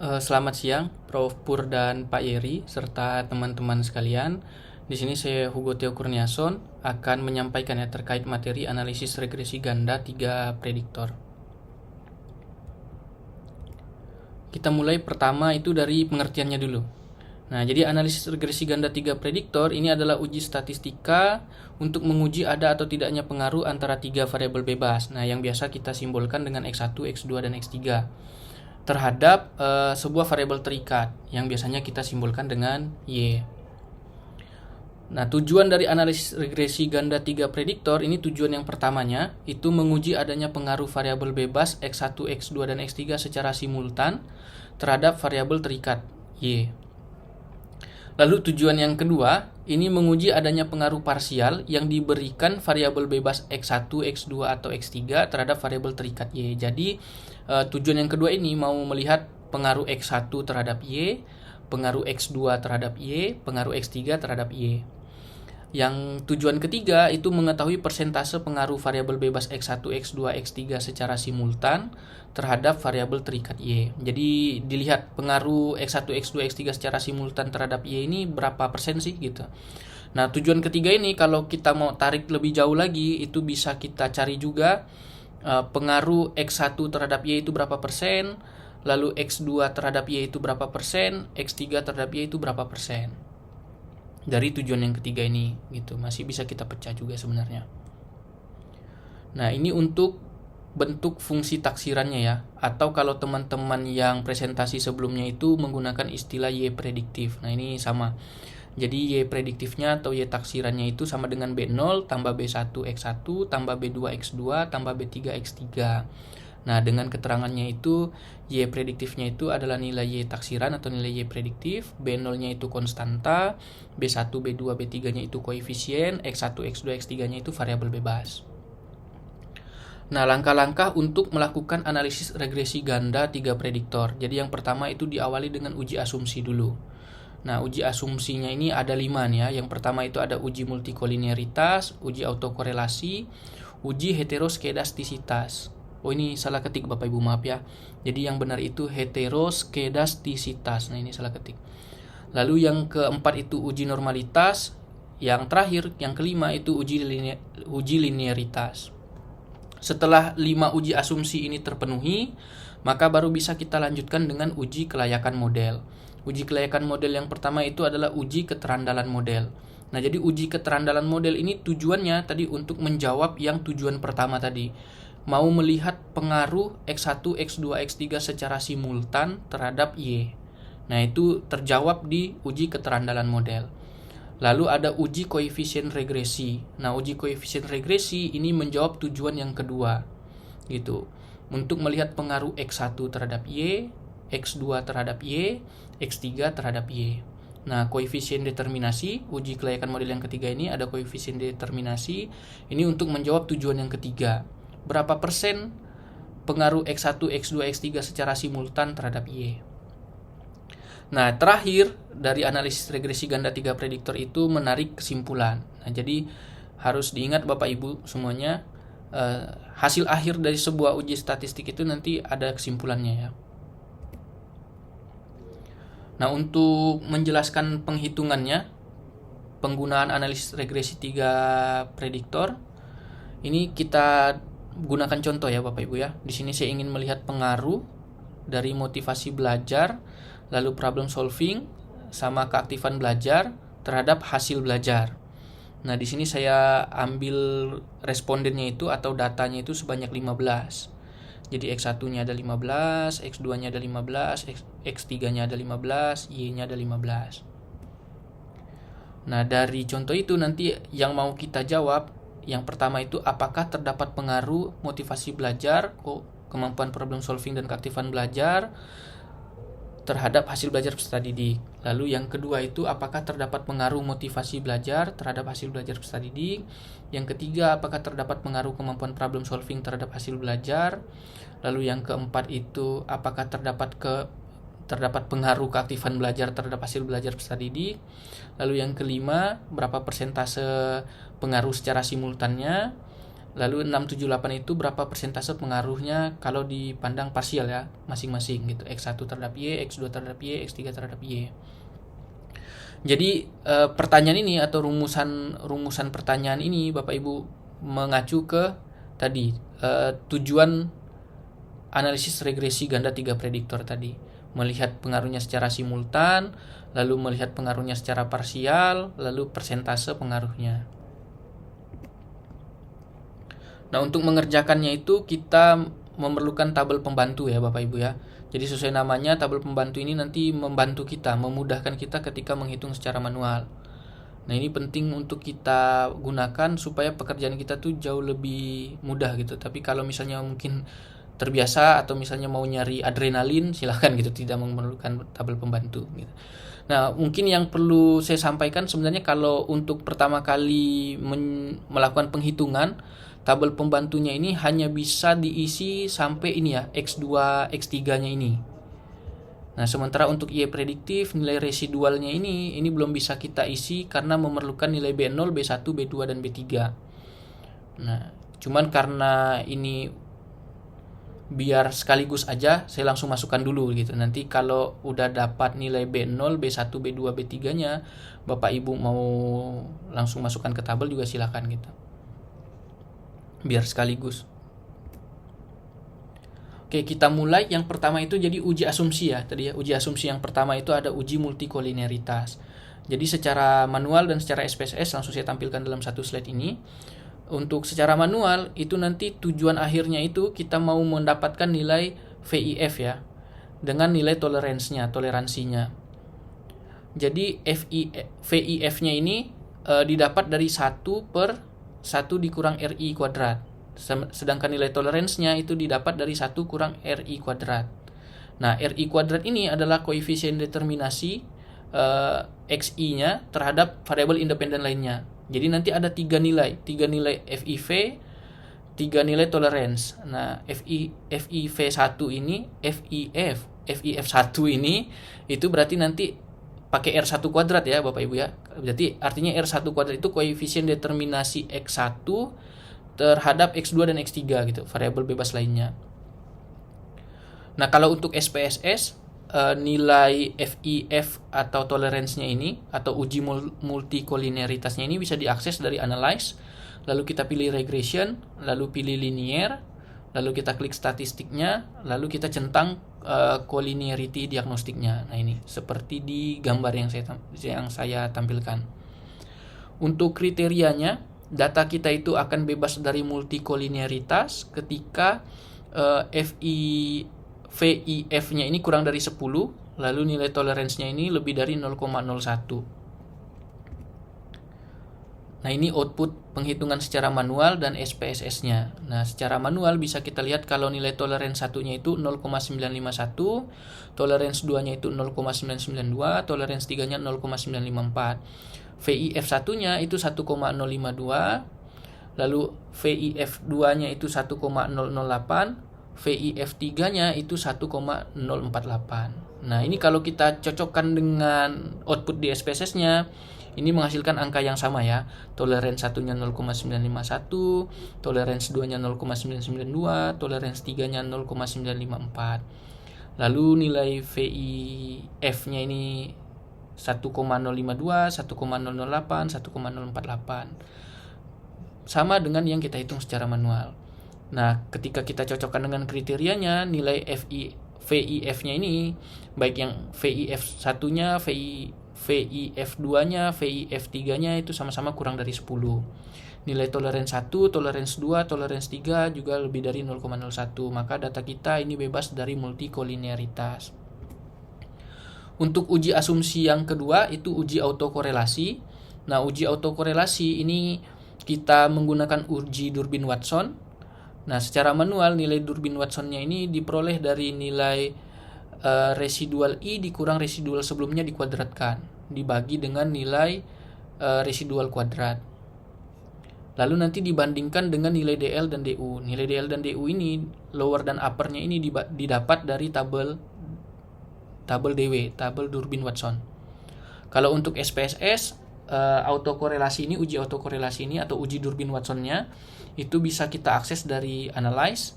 Selamat siang, Prof. Pur dan Pak Yeri, serta teman-teman sekalian. Di sini saya Hugo Theo Kurniason akan menyampaikan terkait materi analisis regresi ganda 3 prediktor. Kita mulai pertama itu dari pengertiannya dulu. Nah, jadi analisis regresi ganda 3 prediktor ini adalah uji statistika untuk menguji ada atau tidaknya pengaruh antara 3 variabel bebas. Nah, yang biasa kita simbolkan dengan X1, X2, dan X3 terhadap sebuah variabel terikat yang biasanya kita simbolkan dengan Y. Nah, tujuan dari analisis regresi ganda 3 prediktor ini, tujuan yang pertamanya itu menguji adanya pengaruh variabel bebas X1, X2, dan X3 secara simultan terhadap variabel terikat Y. Lalu tujuan yang kedua, ini menguji adanya pengaruh parsial yang diberikan variabel bebas X1, X2, atau X3 terhadap variabel terikat Y. Jadi, tujuan yang kedua ini mau melihat pengaruh X1 terhadap Y, pengaruh X2 terhadap Y, pengaruh X3 terhadap Y. Yang tujuan ketiga itu mengetahui persentase pengaruh variabel bebas X1, X2, X3 secara simultan terhadap variabel terikat Y. Jadi dilihat pengaruh X1, X2, X3 secara simultan terhadap Y ini berapa persen sih gitu. Nah, tujuan ketiga ini kalau kita mau tarik lebih jauh lagi itu bisa kita cari juga pengaruh X1 terhadap Y itu berapa persen, lalu X2 terhadap Y itu berapa persen, X3 terhadap Y itu berapa persen. Dari tujuan yang ketiga ini gitu, masih bisa kita pecah juga sebenarnya. Nah, ini untuk bentuk fungsi taksirannya ya, atau kalau teman-teman yang presentasi sebelumnya itu menggunakan istilah Y prediktif. Nah, ini sama. Jadi Y prediktifnya atau Y taksirannya itu sama dengan B0 tambah B1 X1 tambah B2 X2 tambah B3 X3. Nah, dengan keterangannya itu Y prediktifnya itu adalah nilai Y taksiran atau nilai Y prediktif, B0-nya itu konstanta, B1, B2, B3-nya itu koefisien, X1, X2, X3-nya itu variabel bebas. Nah, langkah-langkah untuk melakukan analisis regresi ganda 3 prediktor. Jadi yang pertama itu diawali dengan uji asumsi dulu. Nah, uji asumsinya ini ada 5 nih ya. Yang pertama itu ada uji multikolinearitas, uji autokorelasi, uji heteroskedastisitas. Oh, ini salah ketik Bapak Ibu, maaf ya. Jadi yang benar itu heteroskedastisitas. Nah, ini salah ketik. Lalu yang keempat itu uji normalitas. Yang terakhir, yang kelima itu uji linearitas. Setelah 5 uji asumsi ini terpenuhi, maka baru bisa kita lanjutkan dengan uji kelayakan model. Uji kelayakan model yang pertama itu adalah uji keterandalan model. Nah, jadi uji keterandalan model ini tujuannya tadi untuk menjawab yang tujuan pertama tadi. Mau melihat pengaruh X1, X2, X3 secara simultan terhadap Y. Nah, itu terjawab di uji keterandalan model. Lalu ada uji koefisien regresi. Nah, uji koefisien regresi ini menjawab tujuan yang kedua. Gitu. Untuk melihat pengaruh X1 terhadap Y, X2 terhadap Y, X3 terhadap Y. Nah, koefisien determinasi, uji kelayakan model yang ketiga ini ada koefisien determinasi. Ini untuk menjawab tujuan yang ketiga. Berapa persen pengaruh X1, X2, X3 secara simultan terhadap Y. Nah, terakhir dari analisis regresi ganda 3 prediktor itu menarik kesimpulan. Nah, jadi harus diingat Bapak Ibu semuanya, hasil akhir dari sebuah uji statistik itu nanti ada kesimpulannya ya. Nah, untuk menjelaskan penghitungannya, penggunaan analisis regresi 3 prediktor, ini kita gunakan contoh ya Bapak Ibu ya. Di sini saya ingin melihat pengaruh dari motivasi belajar, lalu problem solving, sama keaktifan belajar terhadap hasil belajar. Nah, di sini saya ambil respondennya itu atau datanya itu sebanyak 15. Jadi X1-nya ada 15, X2-nya ada 15, X3-nya ada 15, Y-nya ada 15. Nah, dari contoh itu nanti yang mau kita jawab, yang pertama itu apakah terdapat pengaruh motivasi belajar, kemampuan problem solving dan keaktifan belajar terhadap hasil belajar peserta didik. Lalu yang kedua itu apakah terdapat pengaruh motivasi belajar terhadap hasil belajar peserta didik. Yang ketiga, apakah terdapat pengaruh kemampuan problem solving terhadap hasil belajar. Lalu yang keempat itu apakah terdapat pengaruh keaktifan belajar terhadap hasil belajar peserta didik. Lalu yang kelima, berapa persentase pengaruh secara simultannya. Lalu 678 itu berapa persentase pengaruhnya kalau dipandang parsial ya, masing-masing gitu. X1 terhadap Y, X2 terhadap Y, X3 terhadap Y. Jadi pertanyaan ini atau rumusan pertanyaan ini Bapak Ibu mengacu ke tadi tujuan analisis regresi ganda 3 prediktor tadi. Melihat pengaruhnya secara simultan, lalu melihat pengaruhnya secara parsial, lalu persentase pengaruhnya. Nah, untuk mengerjakannya itu kita memerlukan tabel pembantu ya Bapak Ibu ya. Jadi sesuai namanya, tabel pembantu ini nanti membantu kita, memudahkan kita ketika menghitung secara manual. Nah, ini penting untuk kita gunakan supaya pekerjaan kita tuh jauh lebih mudah gitu. Tapi kalau misalnya mungkin terbiasa atau misalnya mau nyari adrenalin, silahkan gitu, tidak memerlukan tabel pembantu gitu. Nah, mungkin yang perlu saya sampaikan sebenarnya kalau untuk pertama kali melakukan penghitungan, tabel pembantunya ini hanya bisa diisi sampai ini ya, X2, X3-nya ini. Nah, sementara untuk Y prediktif, nilai residualnya ini belum bisa kita isi karena memerlukan nilai B0, B1, B2, dan B3. Nah, cuman karena ini biar sekaligus aja, saya langsung masukkan dulu gitu. Nanti kalau udah dapat nilai B0, B1, B2, B3-nya, Bapak Ibu mau langsung masukkan ke tabel juga silakan gitu. Biar sekaligus. Oke, kita mulai. Yang pertama itu jadi uji asumsi ya. Tadi ya, uji asumsi yang pertama itu ada uji multikolinearitas. Jadi secara manual dan secara SPSS langsung saya tampilkan dalam satu slide ini. Untuk secara manual itu nanti tujuan akhirnya itu kita mau mendapatkan nilai VIF ya, dengan nilai toleransinya. Jadi VIF-nya ini didapat dari 1/1 dikurang RI kuadrat. Sedangkan nilai toleransinya itu didapat dari 1 kurang RI kuadrat. Nah, RI kuadrat ini adalah koefisien determinasi XI-nya terhadap variabel independen lainnya. Jadi nanti ada 3 nilai FIV, 3 nilai tolerance. Nah, FIV1 ini, FIF1 ini itu berarti nanti pakai R1 kuadrat ya Bapak Ibu ya. Berarti artinya R1 kuadrat itu koefisien determinasi X1 terhadap X2 dan X3 gitu, variabel bebas lainnya. Nah, kalau untuk SPSS nilai FIF atau toleransinya ini atau uji multikolinearitasnya ini bisa diakses dari analyze, lalu kita pilih regression, lalu pilih linear, lalu kita klik statistiknya, lalu kita centang collinearity diagnostiknya. Nah, ini seperti di gambar yang saya tampilkan. Untuk kriterianya, data kita itu akan bebas dari multikolinearitas ketika VIF-nya ini kurang dari 10, lalu nilai toleransinya ini lebih dari 0,01. Nah, ini output penghitungan secara manual dan SPSS-nya. Nah, secara manual bisa kita lihat kalau nilai toleransi 1-nya itu 0,951, toleransi 2-nya itu 0,992, toleransi 3-nya 0,954. VIF1-nya itu 1,052, lalu VIF2-nya itu 1,008, VIF3-nya itu 1,048. Nah, ini kalau kita cocokkan dengan output di SPSS-nya, ini menghasilkan angka yang sama ya. Toleransi 1-nya 0,951, toleransi 2-nya 0,992, toleransi 3-nya 0,954. Lalu nilai VIF-nya ini 1,052, 1,008, 1,048. Sama dengan yang kita hitung secara manual. Nah, ketika kita cocokkan dengan kriterianya, nilai VIF-nya ini, baik yang VIF1-nya, VIF2-nya, VIF3-nya itu sama-sama kurang dari 10. Nilai toleransi 1, toleransi 2, toleransi 3 juga lebih dari 0,01. Maka data kita ini bebas dari multikolinearitas. Untuk uji asumsi yang kedua itu uji autokorelasi. Nah, uji autokorelasi ini kita menggunakan uji Durbin Watson. Nah, secara manual nilai Durbin Watson-nya ini diperoleh dari nilai residual I dikurang residual sebelumnya dikuadratkan, dibagi dengan nilai residual kuadrat. Lalu nanti dibandingkan dengan nilai DL dan DU. Nilai DL dan DU ini, lower dan upper-nya ini didapat dari tabel DW, tabel Durbin Watson. Kalau untuk SPSS, autokorelasi ini, uji autokorelasi ini atau uji Durbin Watson-nya itu bisa kita akses dari analyze,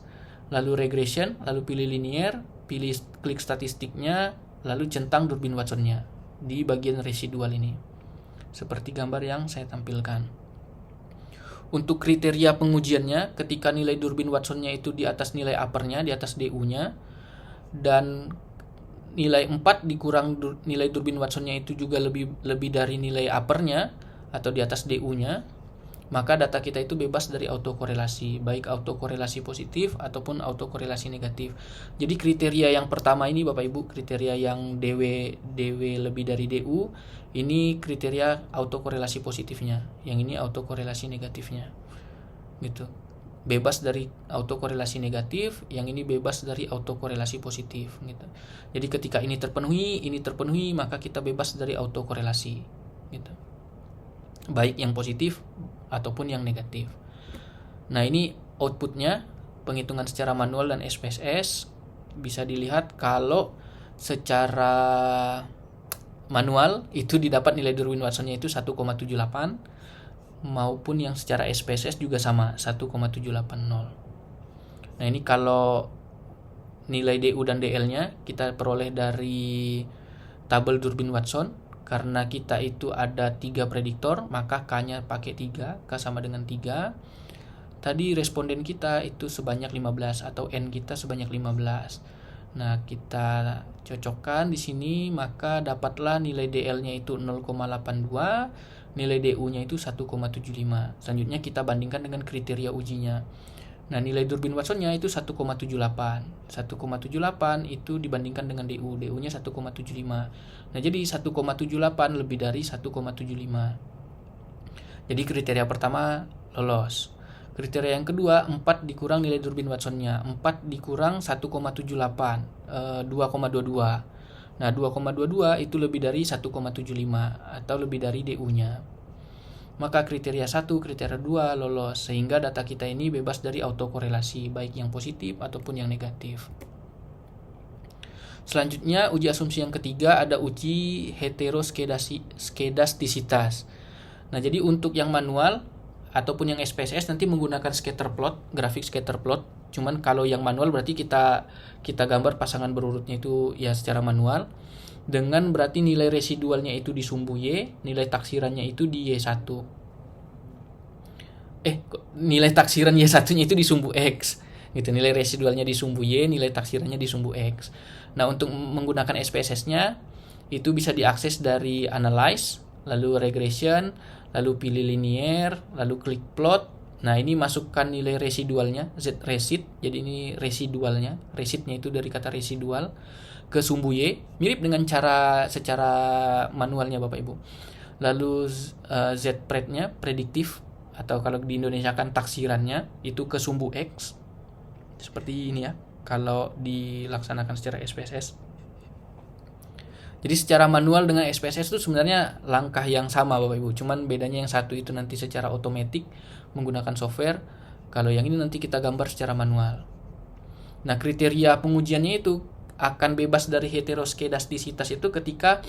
lalu regression, lalu pilih linear, pilih klik statistiknya, lalu centang Durbin Watson-nya di bagian residual ini. Seperti gambar yang saya tampilkan. Untuk kriteria pengujiannya, ketika nilai Durbin Watson-nya itu di atas nilai upper-nya, di atas DU-nya, dan nilai 4 dikurang nilai Durbin Watson-nya itu juga lebih dari nilai upper-nya atau di atas DU-nya, maka data kita itu bebas dari autokorelasi, baik autokorelasi positif ataupun autokorelasi negatif. Jadi kriteria yang pertama ini Bapak Ibu, kriteria yang DW lebih dari DU, ini kriteria autokorelasi positifnya, yang ini autokorelasi negatifnya. Gitu. Bebas dari autokorelasi negatif, yang ini bebas dari autokorelasi positif gitu. Jadi ketika ini terpenuhi, maka kita bebas dari autokorelasi gitu. Baik yang positif ataupun yang negatif. Nah, ini outputnya penghitungan secara manual dan SPSS. Bisa dilihat kalau secara manual itu didapat nilai Durbin Watson-nya itu 1,78, maupun yang secara SPSS juga sama 1,780. Nah, ini kalau nilai DU dan DL-nya kita peroleh dari tabel Durbin Watson. Karena kita itu ada 3 prediktor, maka K-nya pakai 3, K sama dengan 3. Tadi responden kita itu sebanyak 15 atau N kita sebanyak 15. Nah, kita cocokkan di sini, maka dapatlah nilai DL-nya itu 0,82, nilai DU-nya itu 1,75. Selanjutnya kita bandingkan dengan kriteria ujinya. Nah, nilai Durbin Watson-nya itu 1,78. 1,78 itu dibandingkan dengan DU. DU-nya 1,75. Nah, jadi 1,78 lebih dari 1,75. Jadi kriteria pertama lolos. Kriteria yang kedua, 4 dikurang nilai Durbin Watson-nya. 4 dikurang 1,78, 2,22. Nah, 2,22 itu lebih dari 1,75 atau lebih dari DU-nya. Maka kriteria 1, kriteria 2 lolos, sehingga data kita ini bebas dari autokorelasi, baik yang positif ataupun yang negatif. Selanjutnya, uji asumsi yang ketiga ada uji heteroskedastisitas. Nah, jadi untuk yang manual ataupun yang SPSS nanti menggunakan scatter plot, grafik scatter plot. Cuman kalau yang manual berarti kita gambar pasangan berurutnya itu ya secara manual. Dengan berarti nilai residualnya itu di sumbu Y, nilai taksirannya itu di Y1. Nilai taksiran Y1-nya itu di sumbu X. Gitu, nilai residualnya di sumbu Y, nilai taksirannya di sumbu X. Nah, untuk menggunakan SPSS-nya itu bisa diakses dari analyze, lalu regression, lalu pilih linear, lalu klik plot. Nah, ini masukkan nilai residualnya, Z-resid. Jadi ini residualnya, residnya itu dari kata residual ke sumbu Y, mirip dengan cara secara manualnya Bapak Ibu. Lalu Z-pred-nya, prediktif, atau kalau di Indonesia kan taksirannya itu ke sumbu X. Seperti ini ya, kalau dilaksanakan secara SPSS. Jadi secara manual dengan SPSS itu sebenarnya langkah yang sama Bapak Ibu. Cuman bedanya yang satu itu nanti secara otomatis menggunakan software. Kalau yang ini nanti kita gambar secara manual. Nah, kriteria pengujiannya itu akan bebas dari heteroskedastisitas itu ketika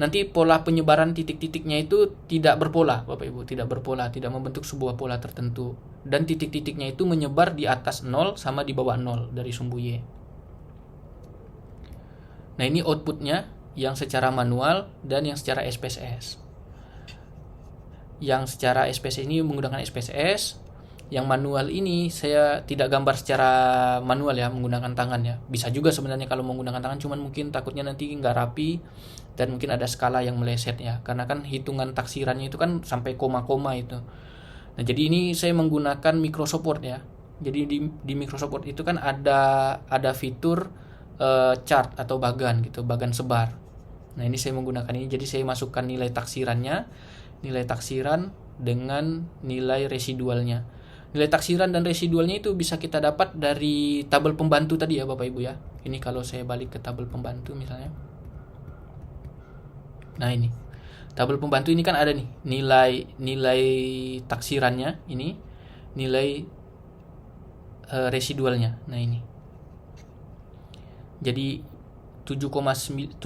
nanti pola penyebaran titik-titiknya itu tidak berpola Bapak Ibu, tidak berpola, tidak membentuk sebuah pola tertentu, dan titik-titiknya itu menyebar di atas 0 sama di bawah 0 dari sumbu Y. Nah, ini outputnya yang secara manual dan yang secara SPSS. Yang secara SPSS ini menggunakan SPSS. Yang manual ini saya tidak gambar secara manual ya, menggunakan tangan ya. Bisa juga sebenarnya kalau menggunakan tangan, cuman mungkin takutnya nanti nggak rapi dan mungkin ada skala yang meleset ya. Karena kan hitungan taksirannya itu kan sampai koma-koma itu. Nah, jadi ini saya menggunakan Microsoft Word ya. Jadi di Microsoft Word itu kan ada fitur chart atau bagan gitu, bagan sebar. Nah, ini saya menggunakan ini, jadi saya masukkan nilai taksirannya, nilai taksiran dengan nilai residualnya. Nilai taksiran dan residualnya itu bisa kita dapat dari tabel pembantu tadi ya Bapak Ibu ya. Ini kalau saya balik ke tabel pembantu misalnya. Nah, ini. Tabel pembantu ini kan ada nih nilai taksirannya, ini nilai residualnya. Nah, ini. Jadi 79,98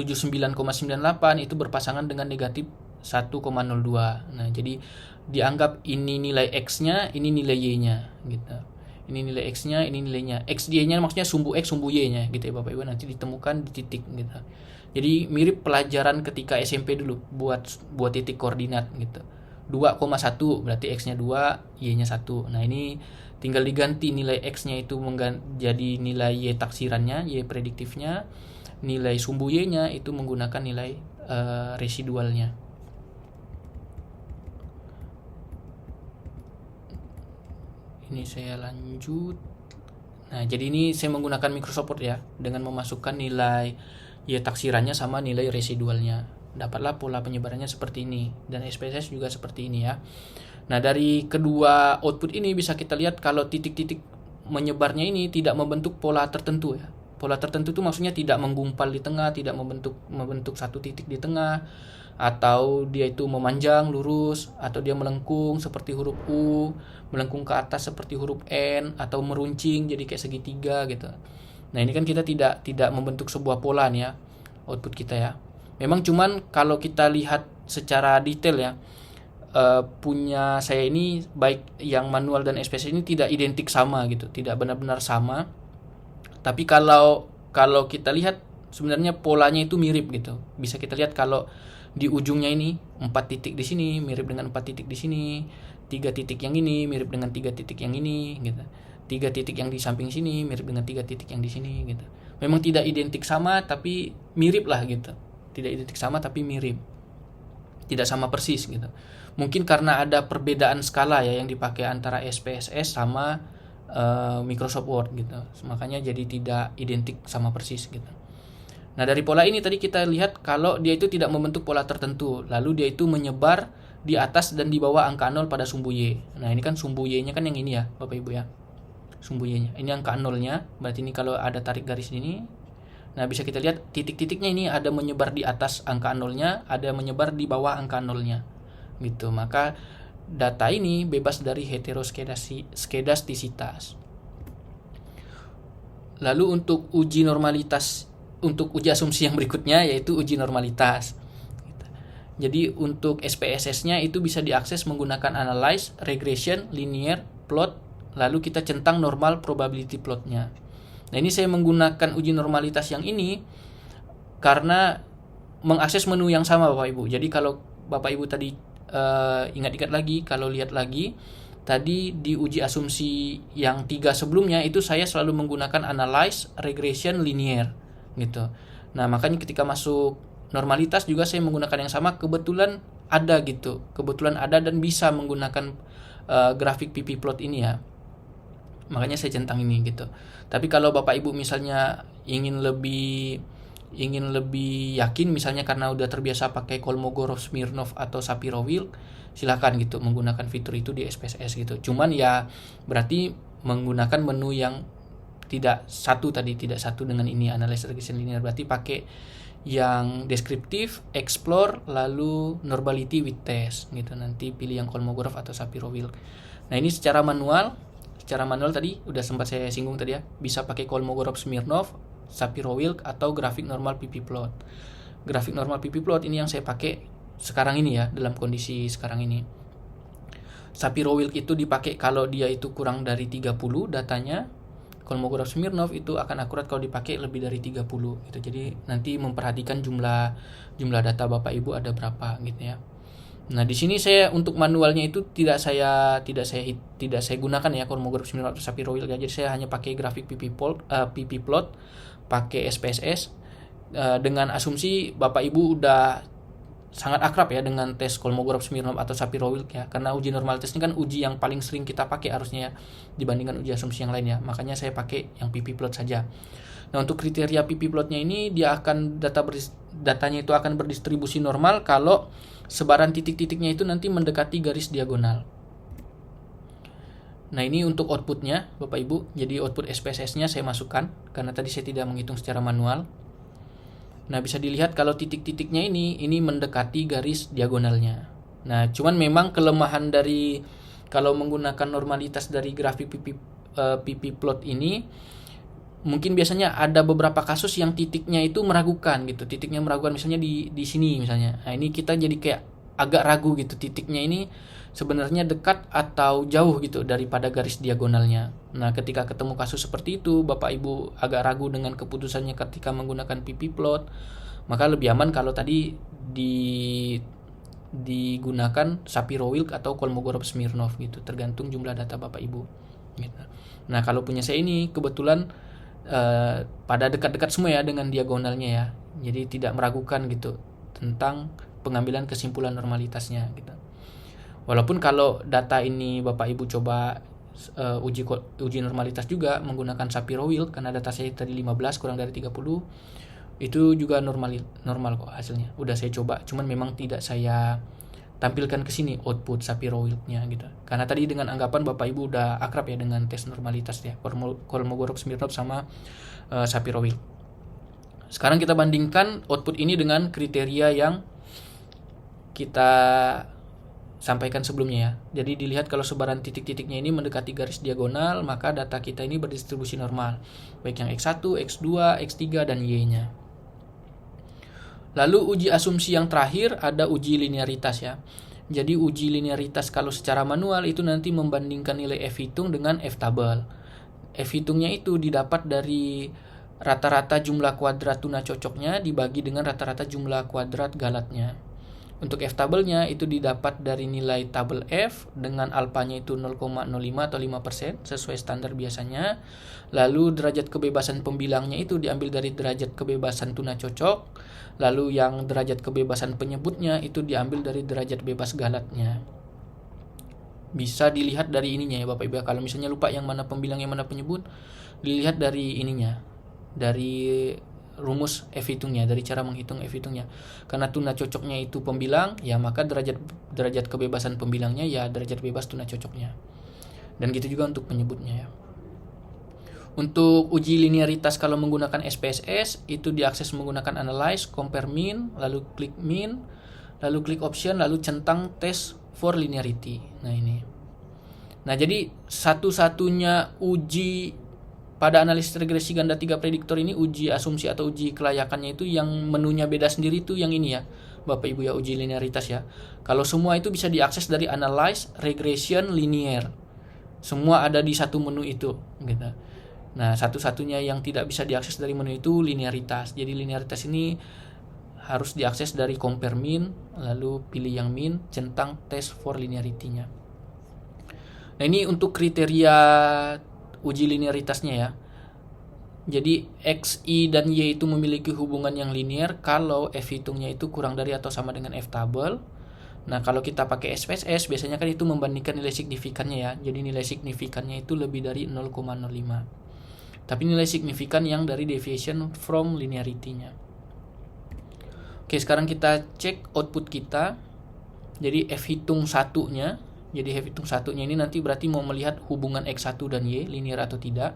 itu berpasangan dengan negatif 1,02. Nah, jadi dianggap ini nilai X-nya, ini nilai Y-nya gitu. Ini nilai X-nya, ini nilainya. X, Y-nya maksudnya sumbu X, sumbu Y-nya gitu ya Bapak Ibu, nanti ditemukan di titik gitu. Jadi mirip pelajaran ketika SMP dulu buat titik koordinat gitu. 2,1 berarti X-nya 2, Y-nya 1. Nah, ini tinggal diganti nilai X-nya itu jadi nilai Y taksirannya, Y prediktifnya. Nilai sumbu Y-nya itu menggunakan nilai residualnya. Ini saya lanjut. Nah, jadi ini saya menggunakan Microsoft Word ya, dengan memasukkan nilai Y taksirannya sama nilai residualnya. Dapatlah pola penyebarannya seperti ini, dan SPSS juga seperti ini ya. Nah, dari kedua output ini bisa kita lihat kalau titik-titik menyebarnya ini tidak membentuk pola tertentu ya. Pola tertentu itu maksudnya tidak menggumpal di tengah, tidak membentuk satu titik di tengah, atau dia itu memanjang lurus, atau dia melengkung seperti huruf U, melengkung ke atas seperti huruf N, atau meruncing jadi kayak segitiga gitu. Nah, ini kan kita tidak membentuk sebuah pola nih ya, output kita ya. Memang cuman kalau kita lihat secara detail ya, punya saya ini baik yang manual dan SPSS ini tidak identik sama gitu, tidak benar-benar sama. Tapi kalau kita lihat sebenarnya polanya itu mirip gitu. Bisa kita lihat kalau di ujungnya ini 4 titik di sini mirip dengan 4 titik di sini, 3 titik yang ini mirip dengan 3 titik yang ini gitu. 3 titik yang di samping sini mirip dengan 3 titik yang di sini gitu. Memang tidak identik sama tapi mirip lah gitu. Tidak identik sama tapi mirip. Tidak sama persis gitu. Mungkin karena ada perbedaan skala ya yang dipakai antara SPSS sama Microsoft Word gitu. Makanya jadi tidak identik sama persis gitu. Nah, dari pola ini tadi kita lihat kalau dia itu tidak membentuk pola tertentu, lalu dia itu menyebar di atas dan di bawah angka 0 pada sumbu Y. Nah, ini kan sumbu Y-nya kan yang ini ya, Bapak Ibu ya. Sumbu Y-nya. Ini angka 0-nya, berarti ini kalau ada tarik garis ini. Nah, bisa kita lihat titik-titiknya ini ada menyebar di atas angka 0-nya, ada menyebar di bawah angka 0-nya. Gitu. Maka data ini bebas dari heteroskedastisitas. Lalu untuk uji asumsi yang berikutnya yaitu uji normalitas. Jadi untuk SPSS-nya itu bisa diakses menggunakan analyze, regression, linear, plot, lalu kita centang normal probability plotnya. Nah, ini saya menggunakan uji normalitas yang ini karena mengakses menu yang sama Bapak Ibu. Jadi kalau Bapak Ibu tadi ingat-ingat lagi, kalau lihat lagi tadi di uji asumsi yang 3 sebelumnya itu saya selalu menggunakan analyze, regression, linear gitu. Nah, makanya ketika masuk normalitas juga saya menggunakan yang sama, kebetulan ada gitu. Kebetulan ada dan bisa menggunakan grafik PP plot ini ya. Makanya saya centang ini gitu. Tapi kalau Bapak Ibu misalnya ingin lebih yakin misalnya karena udah terbiasa pakai Kolmogorov, Smirnov atau Shapiro-Wilk, silakan gitu menggunakan fitur itu di SPSS gitu. Cuman ya berarti menggunakan menu yang tidak satu dengan ini analysis regression linear, berarti pakai yang deskriptif, explore, lalu normality with test gitu. Nanti pilih yang Kolmogorov atau Shapiro-Wilk. Nah, ini secara manual tadi udah sempat saya singgung tadi ya, bisa pakai Kolmogorov, Smirnov, Shapiro-Wilk atau grafik normal PP plot. Grafik normal PP plot ini yang saya pakai sekarang ini ya, dalam kondisi sekarang ini. Shapiro-Wilk itu dipakai kalau dia itu kurang dari 30 datanya. Kolmogorov, Smirnov itu akan akurat kalau dipakai lebih dari 30 gitu. Jadi nanti memperhatikan jumlah data Bapak Ibu ada berapa gitu ya. Nah, di sini saya untuk manualnya itu tidak saya gunakan ya Kolmogorov, Smirnov atau Shapiro-Wilk. Jadi saya hanya pakai grafik PP plot, pakai SPSS dengan asumsi Bapak Ibu udah sangat akrab ya dengan tes Kolmogorov, Smirnov atau Shapiro-Wilk ya, karena uji normalitas ini kan uji yang paling sering kita pakai harusnya ya, dibandingkan uji asumsi yang lain ya. Makanya saya pakai yang PP plot saja. Nah, untuk kriteria PP plotnya ini dia akan datanya itu akan berdistribusi normal kalau sebaran titik-titiknya itu nanti mendekati garis diagonal. Nah, ini untuk outputnya Bapak Ibu. Jadi output SPSS-nya saya masukkan karena tadi saya tidak menghitung secara manual. Nah, bisa dilihat kalau titik-titiknya ini mendekati garis diagonalnya. Nah, cuman memang kelemahan dari kalau menggunakan normalitas dari grafik PP plot ini, mungkin biasanya ada beberapa kasus yang titiknya itu meragukan gitu. Titiknya meragukan misalnya di sini misalnya. Nah, ini kita jadi kayak agak ragu gitu, titiknya ini sebenarnya dekat atau jauh gitu daripada garis diagonalnya. Nah, ketika ketemu kasus seperti itu, Bapak Ibu agak ragu dengan keputusannya ketika menggunakan PP plot, maka lebih aman kalau tadi digunakan Shapiro-Wilk atau Kolmogorov-Smirnov gitu, tergantung jumlah data Bapak Ibu gitu. Nah, kalau punya saya ini kebetulan pada dekat-dekat semua ya dengan diagonalnya ya, jadi tidak meragukan gitu tentang pengambilan kesimpulan normalitasnya gitu. Walaupun kalau data ini Bapak Ibu coba uji normalitas juga menggunakan Shapiro-Wilk, karena data saya tadi 15 kurang dari 30, itu juga normal kok hasilnya. Udah saya coba, cuman memang tidak saya tampilkan ke sini output Shapiro-Wilk-nya gitu. Karena tadi dengan anggapan Bapak Ibu udah akrab ya dengan tes normalitas ya, Kolmogorov-Smirnov sama Shapiro-Wilk. Sekarang kita bandingkan output ini dengan kriteria yang kita sampaikan sebelumnya ya. Jadi dilihat kalau sebaran titik-titiknya ini mendekati garis diagonal, maka data kita ini berdistribusi normal, baik yang X1, X2, X3, dan Y-nya. Lalu uji asumsi yang terakhir ada uji linearitas ya. Jadi uji linearitas kalau secara manual itu nanti membandingkan nilai F hitung dengan F tabel. F hitungnya itu didapat dari rata-rata jumlah kuadrat tuna cocoknya dibagi dengan rata-rata jumlah kuadrat galatnya. Untuk F tabelnya itu didapat dari nilai tabel F dengan alfanya itu 0,05 atau 5% sesuai standar biasanya. Lalu derajat kebebasan pembilangnya itu diambil dari derajat kebebasan tuna cocok. Lalu yang derajat kebebasan penyebutnya itu diambil dari derajat bebas galatnya. Bisa dilihat dari ininya ya Bapak Ibu. Kalau misalnya lupa yang mana pembilang yang mana penyebut, dilihat dari ininya, dari rumus F hitungnya, dari cara menghitung F hitungnya. Karena tuna cocoknya itu pembilang, ya maka derajat kebebasan pembilangnya ya derajat bebas tuna cocoknya. Dan gitu juga untuk penyebutnya ya. Untuk uji linearitas kalau menggunakan SPSS itu diakses menggunakan analyze, compare mean, lalu klik mean, lalu klik option, lalu centang test for linearity. Nah ini. Nah jadi satu-satunya uji pada analisis regresi ganda 3 prediktor ini, uji asumsi atau uji kelayakannya itu yang menunya beda sendiri tuh yang ini ya Bapak Ibu ya, uji linearitas ya. Kalau semua itu bisa diakses dari analyze, regression, linear, semua ada di satu menu itu gitu. Nah satu-satunya yang tidak bisa diakses dari menu itu linearitas. Jadi linearitas ini harus diakses dari compare mean, lalu pilih yang mean, centang test for linearity-nya. Nah ini untuk kriteria uji linearitasnya ya. Jadi X, Y, dan Y itu memiliki hubungan yang linear kalau F hitungnya itu kurang dari atau sama dengan F tabel. Nah kalau kita pakai SPSS biasanya kan itu membandingkan nilai signifikannya ya. Jadi nilai signifikannya itu lebih dari 0,05. Tapi nilai signifikan yang dari deviation from linearity-nya. Oke, sekarang kita cek output kita. Jadi F hitung satunya, jadi F hitung satunya ini nanti berarti mau melihat hubungan X1 dan Y linear atau tidak.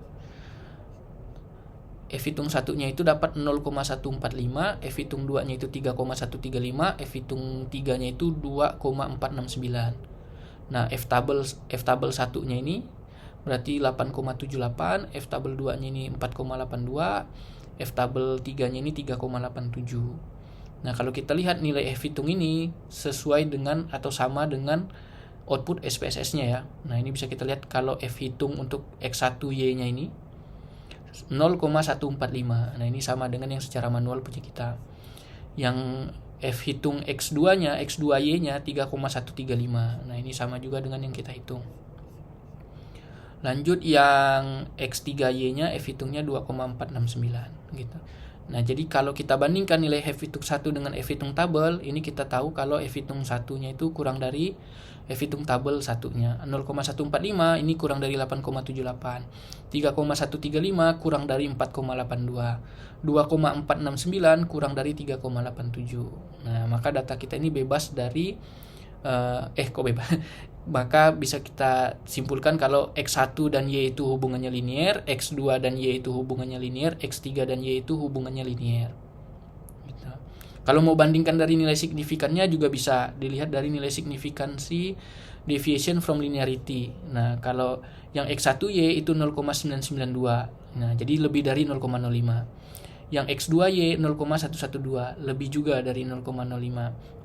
F hitung satunya itu dapat 0,145, F hitung 2-nya itu 3,135, F hitung 3-nya itu 2,469. Nah, F tabel satunya ini berarti 8,78, F tabel 2-nya ini 4,82, F tabel 3-nya ini 3,87. Nah, kalau kita lihat nilai F hitung ini sesuai dengan atau sama dengan output SPSS-nya ya. Nah, ini bisa kita lihat kalau F hitung untuk X1Y-nya ini 0,145. Nah, ini sama dengan yang secara manual punya kita. Yang F hitung X2-nya, X2Y-nya 3,135. Nah, ini sama juga dengan yang kita hitung. Lanjut yang X3Y-nya F hitungnya 2,469 gitu. Nah, jadi kalau kita bandingkan nilai F hitung 1 dengan F hitung tabel, ini kita tahu kalau F hitung 1-nya itu kurang dari F hitung tabel satunya. 0,145 ini kurang dari 8,78. 3,135 kurang dari 4,82. 2,469 kurang dari 3,87. Nah, maka data kita ini bebas dari maka bisa kita simpulkan kalau X1 dan Y itu hubungannya linear, X2 dan Y itu hubungannya linear, X3 dan Y itu hubungannya linear gitu. Kalau mau bandingkan dari nilai signifikannya juga bisa dilihat dari nilai signifikansi deviation from linearity. Nah, kalau yang X1Y itu 0,992. Nah, jadi lebih dari 0,05. Yang X2Y 0,112, lebih juga dari 0,05.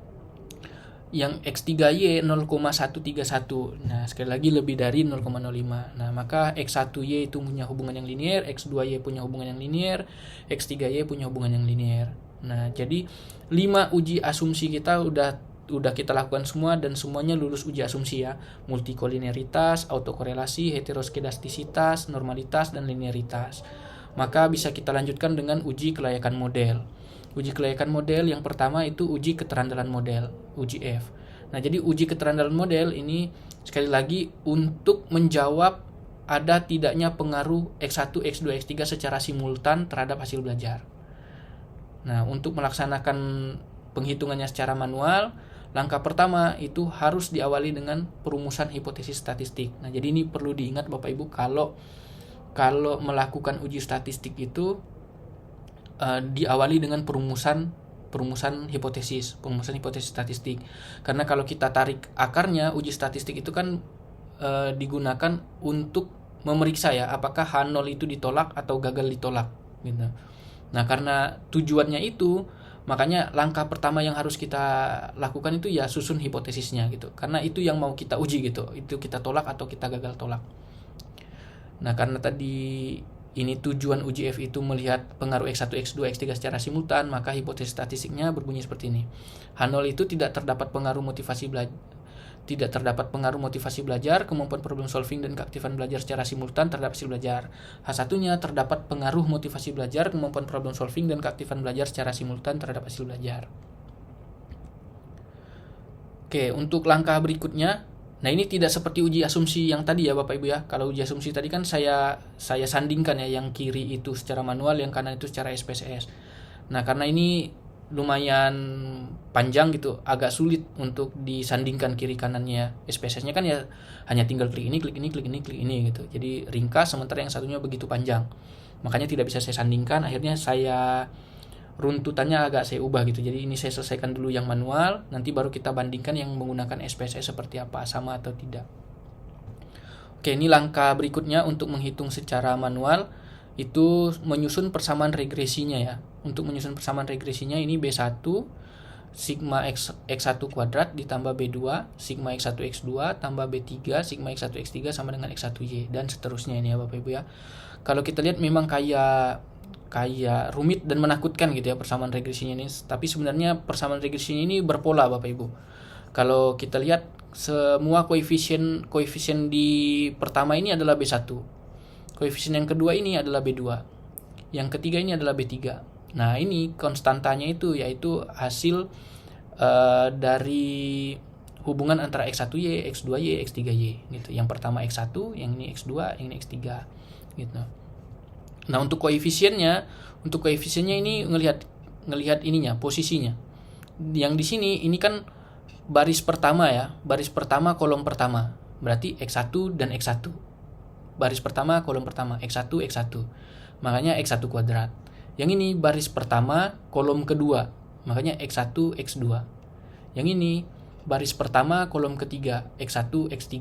yang X3Y 0,131. Nah, sekali lagi lebih dari 0,05. Nah, maka X1Y itu punya hubungan yang linear, X2Y punya hubungan yang linear, X3Y punya hubungan yang linear. Nah, jadi 5 uji asumsi kita udah kita lakukan semua dan semuanya lulus uji asumsi ya. Multikolinearitas, autokorelasi, heteroskedastisitas, normalitas, dan linearitas. Maka bisa kita lanjutkan dengan uji kelayakan model. Uji kelayakan model yang pertama itu uji keterandalan model, uji F. Nah, jadi uji keterandalan model ini sekali lagi untuk menjawab ada tidaknya pengaruh X1, X2, X3 secara simultan terhadap hasil belajar. Nah, untuk melaksanakan penghitungannya secara manual, langkah pertama itu harus diawali dengan perumusan hipotesis statistik. Nah, jadi ini perlu diingat Bapak Ibu kalau melakukan uji statistik itu diawali dengan perumusan hipotesis statistik. Karena kalau kita tarik akarnya, uji statistik itu kan digunakan untuk memeriksa ya apakah H0 itu ditolak atau gagal ditolak gitu. Nah, karena tujuannya itu, makanya langkah pertama yang harus kita lakukan itu ya susun hipotesisnya gitu. Karena itu yang mau kita uji gitu. Itu kita tolak atau kita gagal tolak. Nah, karena tadi ini tujuan uji F itu melihat pengaruh X1, X2, X3 secara simultan, maka hipotesis statistiknya berbunyi seperti ini. H0 itu tidak terdapat pengaruh motivasi belajar, kemampuan problem solving dan keaktifan belajar secara simultan terhadap hasil belajar. H1-nya terdapat pengaruh motivasi belajar, kemampuan problem solving dan keaktifan belajar secara simultan terhadap hasil belajar. Oke, untuk langkah berikutnya, nah ini tidak seperti uji asumsi yang tadi ya Bapak Ibu ya. Kalau uji asumsi tadi kan saya sandingkan ya, yang kiri itu secara manual, yang kanan itu secara SPSS. Nah, karena ini lumayan panjang gitu, agak sulit untuk disandingkan kiri kanannya. SPSS-nya kan ya hanya tinggal klik ini gitu. Jadi ringkas, sementara yang satunya begitu panjang. Makanya tidak bisa saya sandingkan, akhirnya saya runtutannya agak saya ubah gitu. Jadi ini saya selesaikan dulu yang manual, nanti baru kita bandingkan yang menggunakan SPSS seperti apa, sama atau tidak. Oke, ini langkah berikutnya untuk menghitung secara manual itu menyusun persamaan regresinya ya. Untuk menyusun persamaan regresinya ini B1 sigma X1 kuadrat ditambah B2 sigma X1 X2 tambah B3 sigma X1 X3 sama dengan X1Y dan seterusnya ini ya Bapak Ibu ya. Kalau kita lihat memang kayak rumit dan menakutkan gitu ya persamaan regresinya ini, tapi sebenarnya persamaan regresinya ini berpola Bapak Ibu. Kalau kita lihat semua koefisien di pertama ini adalah B1. Koefisien yang kedua ini adalah B2. Yang ketiga ini adalah B3. Nah, ini konstantanya itu yaitu hasil dari hubungan antara X1Y, X2Y, X3Y gitu. Yang pertama X1, yang ini X2, yang ini X3 gitu. Nah, untuk koefisiennya ini ngelihat ininya, posisinya. Yang di sini ini kan baris pertama ya, baris pertama kolom pertama. Berarti X1 dan X1. Baris pertama kolom pertama X1 X1. Makanya X1 kuadrat. Yang ini baris pertama kolom kedua. Makanya X1 X2. Yang ini baris pertama kolom ketiga X1 X3.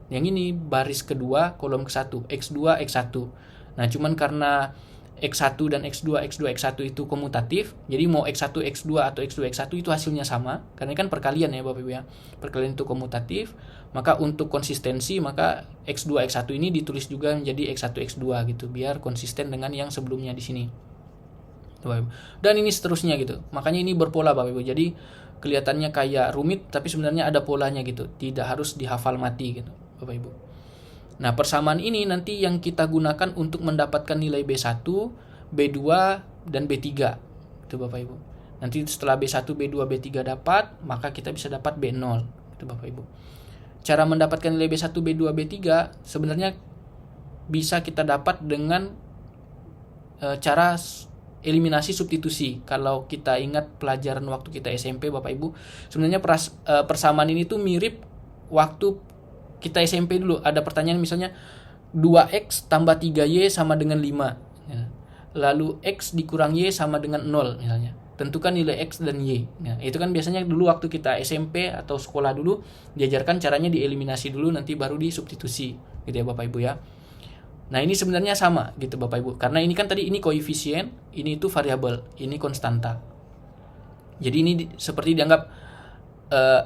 Yang ini baris kedua kolom ke-1 X2 X1. Nah, cuman karena X1 dan X2, X1 itu komutatif, jadi mau X1, X2 atau X2, X1 itu hasilnya sama, karena kan perkalian ya Bapak Ibu ya. Perkalian itu komutatif, maka untuk konsistensi, maka X2, X1 ini ditulis juga menjadi X1, X2 gitu, biar konsisten dengan yang sebelumnya di sini. Dan ini seterusnya gitu. Makanya ini berpola Bapak Ibu. Jadi kelihatannya kayak rumit, tapi sebenarnya ada polanya gitu. Tidak harus dihafal mati gitu, Bapak Ibu. Nah, persamaan ini nanti yang kita gunakan untuk mendapatkan nilai B1, B2, dan B3. Itu Bapak Ibu. Nanti setelah B1, B2, B3 dapat, maka kita bisa dapat B0. Itu Bapak Ibu. Cara mendapatkan nilai B1, B2, B3 sebenarnya bisa kita dapat dengan cara eliminasi substitusi. Kalau kita ingat pelajaran waktu kita SMP Bapak Ibu, sebenarnya persamaan ini tuh mirip waktu kita SMP dulu. Ada pertanyaan misalnya 2X tambah 3Y sama dengan 5 ya. Lalu X dikurang Y sama dengan 0 misalnya. Tentukan nilai X dan Y. Nah, itu kan biasanya dulu waktu kita SMP atau sekolah dulu diajarkan caranya dieliminasi dulu, nanti baru disubstitusi gitu ya Bapak Ibu ya. Nah, ini sebenarnya sama gitu Bapak Ibu. Karena ini kan tadi ini koefisien, ini itu variabel, ini konstanta. Jadi ini seperti dianggap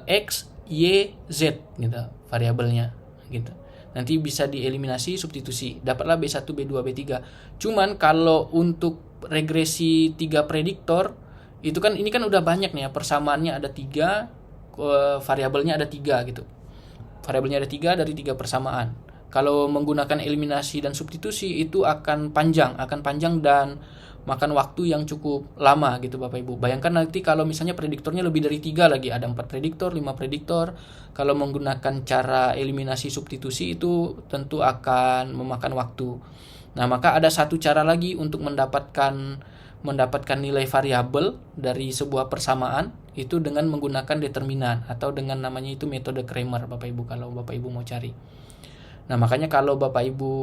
X, Y, Z gitu variabelnya gitu. Nanti bisa dieliminasi, substitusi, dapatlah B1, B2, B3. Cuman kalau untuk regresi 3 prediktor itu kan ini kan udah banyak nih ya, persamaannya ada 3, variabelnya ada 3 gitu. Variabelnya ada 3 dari 3 persamaan. Kalau menggunakan eliminasi dan substitusi itu akan panjang dan makan waktu yang cukup lama gitu Bapak Ibu. Bayangkan nanti kalau misalnya prediktornya lebih dari 3 lagi, ada 4 prediktor, 5 prediktor. Kalau menggunakan cara eliminasi substitusi itu tentu akan memakan waktu. Nah, maka ada satu cara lagi untuk mendapatkan nilai variabel dari sebuah persamaan itu dengan menggunakan determinan atau dengan namanya itu metode Cramer Bapak Ibu kalau Bapak Ibu mau cari. Nah, makanya kalau Bapak Ibu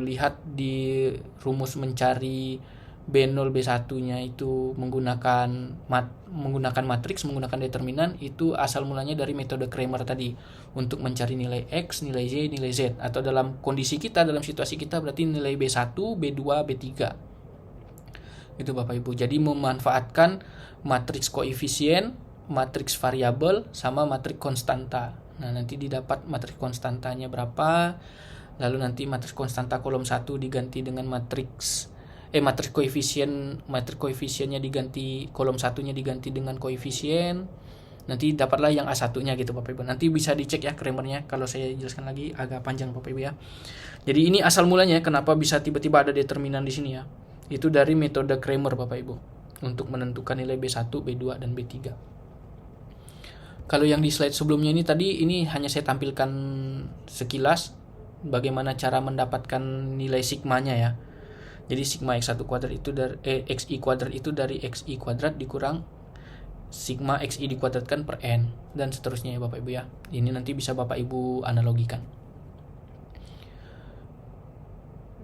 lihat di rumus mencari B0 B1-nya itu menggunakan matriks, menggunakan determinan, itu asal mulanya dari metode Cramer tadi untuk mencari nilai X, nilai Y, nilai Z, atau dalam kondisi kita, dalam situasi kita berarti nilai B1, B2, B3. Itu Bapak Ibu. Jadi memanfaatkan matriks koefisien, matriks variabel sama matriks konstanta. Nah, nanti didapat matriks konstantanya berapa. Lalu nanti matriks konstanta kolom 1 diganti dengan matriks koefisiennya diganti, kolom satunya diganti dengan koefisien, nanti dapatlah yang A1-nya gitu Bapak Ibu. Nanti bisa dicek ya Cramernya, kalau saya jelaskan lagi agak panjang Bapak Ibu ya. Jadi ini asal mulanya kenapa bisa tiba-tiba ada determinan di sini ya. Itu dari metode Cramer Bapak Ibu untuk menentukan nilai B1, B2 dan B3. Kalau yang di slide sebelumnya ini hanya saya tampilkan sekilas bagaimana cara mendapatkan nilai sigmanya ya. Jadi sigma x1 kuadrat itu dari xi kuadrat itu dari xi kuadrat dikurang sigma xi dikuadratkan per n dan seterusnya ya Bapak Ibu ya. Ini nanti bisa Bapak Ibu analogikan.